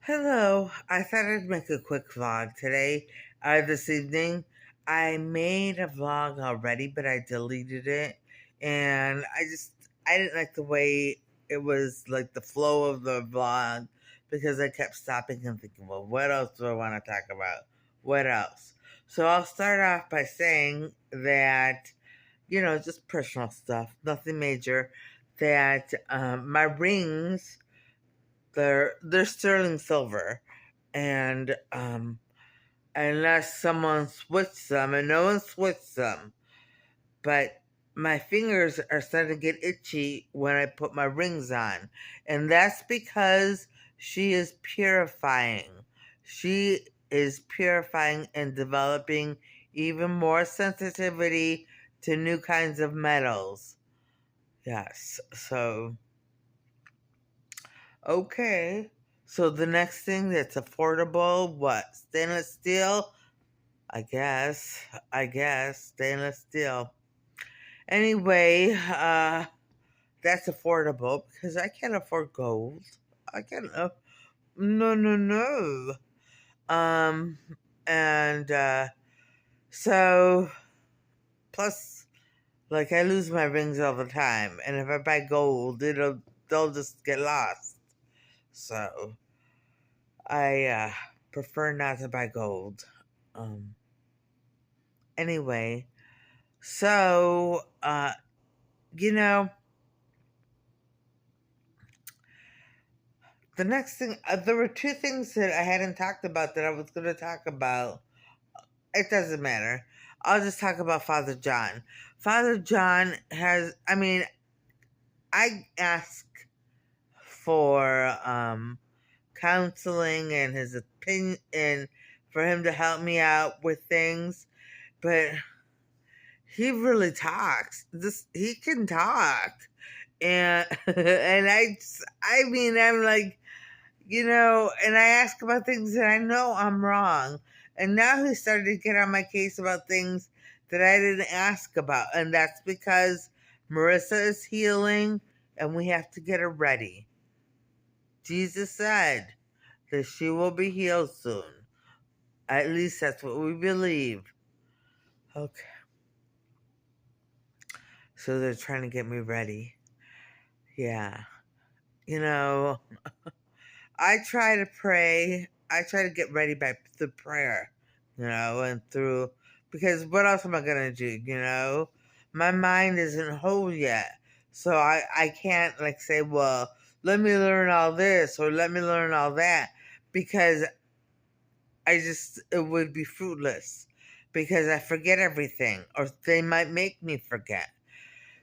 Hello, I thought I'd make a quick vlog today, this evening. I made a vlog already, but I deleted it, and I didn't like the way it was, like the flow of the vlog, because I kept stopping and thinking, well, what else do I want to talk about? What else? So I'll start off by saying that, just personal stuff, nothing major, that my rings, they're sterling silver, and unless someone switched them, and no one switched them, but my fingers are starting to get itchy when I put my rings on, and that's because she is purifying. She is purifying and developing even more sensitivity to new kinds of metals. Yes, so okay. So the next thing that's affordable, what? Stainless steel? I guess. Stainless steel. Anyway, that's affordable because I can't afford gold. I can't. No, no, no. Um, and so plus, like I lose my rings all the time, and if I buy gold, they'll just get lost. So I prefer not to buy gold. Um, anyway, so you know, the next thing there were two things that I hadn't talked about that I was going to talk about. It doesn't matter. I'll just talk about Father John. Father John has. I mean, I ask for counseling and his opinion, and for him to help me out with things, but he really talks. He can talk, and and I'm like, and I ask about things that I know I'm wrong, and now he started to get on my case about things that I didn't ask about, and that's because Marissa is healing, and we have to get her ready. Jesus said that she will be healed soon. At least that's what we believe. Okay. So they're trying to get me ready. Yeah. You know, I try to pray. I try to get ready by the prayer, and through, because what else am I going to do? My mind isn't whole yet. So I can't like say, well, let me learn all this or let me learn all that, because it would be fruitless, because I forget everything, or they might make me forget.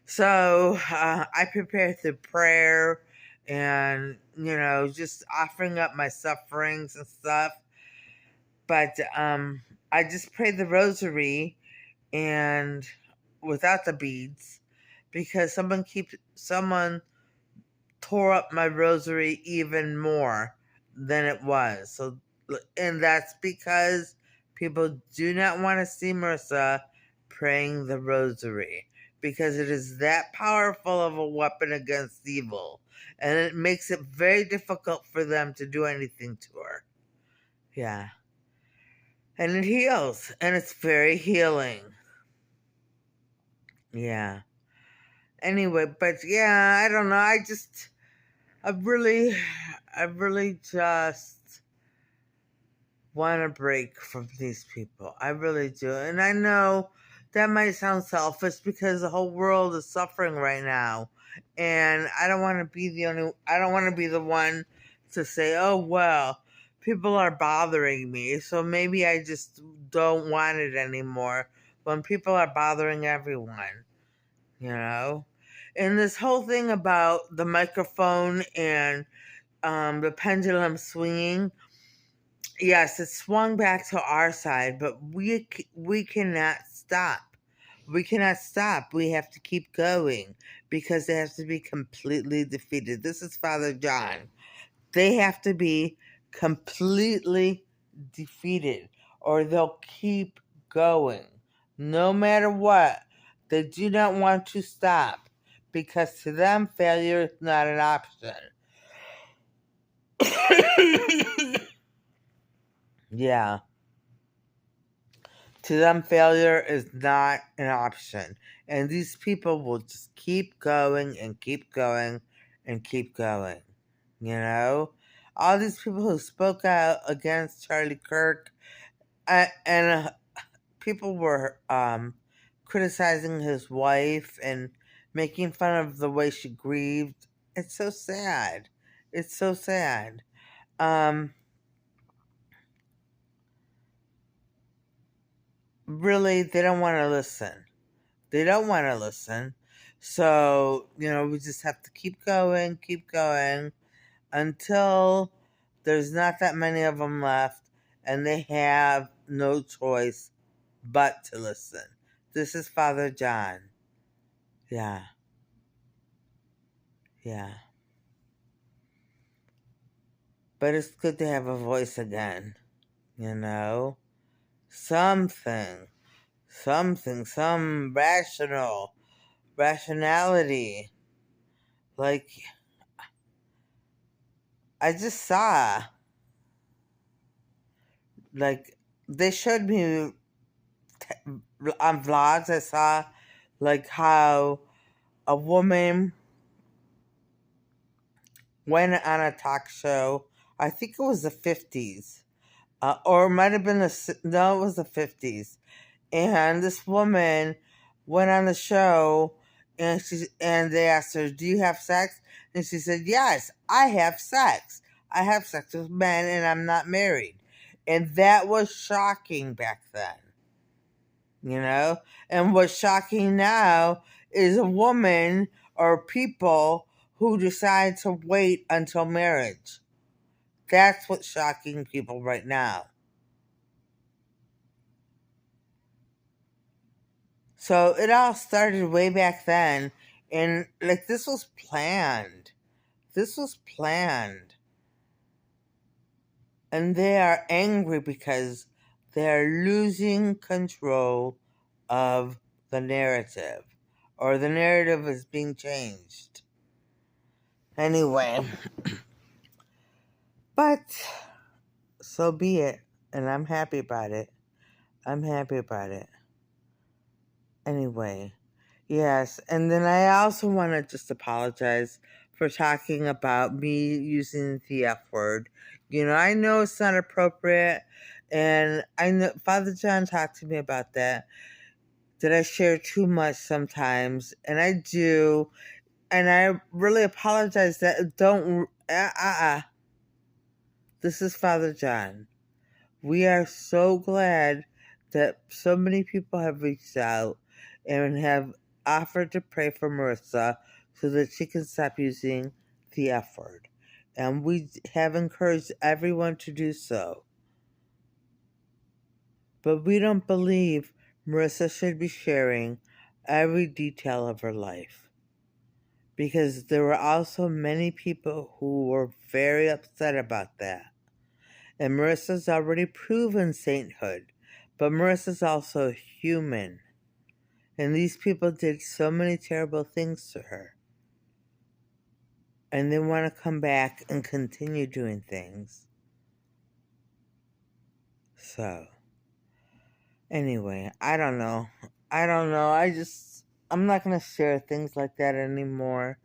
So I prepare through prayer and, just offering up my sufferings and stuff. But I just pray the rosary and without the beads, because someone tore up my rosary even more than it was. So, and that's because people do not want to see Marissa praying the rosary, because it is that powerful of a weapon against evil, and it makes it very difficult for them to do anything to her. Yeah. And it heals, and it's very healing. Yeah. Anyway, but yeah, I don't know. I really, I really just want a break from these people. I really do. And I know that might sound selfish because the whole world is suffering right now. And I don't want to be I don't want to be the one to say, oh, well, people are bothering me, so maybe I just don't want it anymore, when people are bothering everyone, you know? And this whole thing about the microphone and the pendulum swinging, yes, it swung back to our side, but we cannot stop. We cannot stop. We have to keep going, because they have to be completely defeated. This is Father John. They have to be completely defeated, or they'll keep going no matter what. They do not want to stop, because to them, failure is not an option. Yeah. To them, failure is not an option. And these people will just keep going and keep going and keep going. You know? All these people who spoke out against Charlie Kirk, and people were criticizing his wife and making fun of the way she grieved. It's so sad. It's so sad. Um, Really, they don't want to listen. They don't want to listen. So, we just have to keep going until there's not that many of them left and they have no choice but to listen. This is Father John. Yeah, yeah. But it's good to have a voice again, you know? Something, some rationality. Like, I just saw, like, they showed me on vlogs, I saw, like, how a woman went on a talk show. I think it was the 50s. Or it might have been no, it was the 50s. And this woman went on the show, and they asked her, "Do you have sex?" And she said, "Yes, I have sex. I have sex with men, and I'm not married." And that was shocking back then, you know. And what's shocking now is a woman or people who decide to wait until marriage. That's what's shocking people right now. So it all started way back then, and like this was planned. This was planned. And they are angry because they're losing control of the narrative, or the narrative is being changed. Anyway, but so be it, and I'm happy about it. I'm happy about it. Anyway, yes, and then I also want to just apologize for talking about me using the F word. I know it's not appropriate, and I know Father John talked to me about that. That I share too much sometimes, and I do, and I really apologize. That don't. This is Father John. We are so glad that so many people have reached out and have offered to pray for Marissa so that she can stop using the F word. And we have encouraged everyone to do so. But we don't believe Marissa should be sharing every detail of her life. Because there were also many people who were very upset about that. And Marissa's already proven sainthood, but Marissa's also human. And these people did so many terrible things to her. And they want to come back and continue doing things. So, anyway, I don't know. I'm not going to share things like that anymore.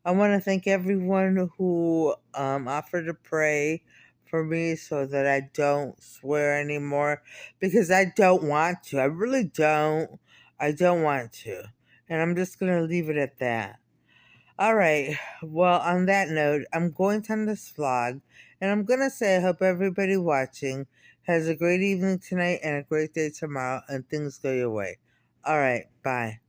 I want to thank everyone who offered to pray for me so that I don't swear anymore, because I don't want to. I really don't. I don't want to. And I'm just going to leave it at that. All right. Well, on that note, I'm going to end this vlog, and I'm going to say I hope everybody watching has a great evening tonight and a great day tomorrow, and things go your way. All right. Bye.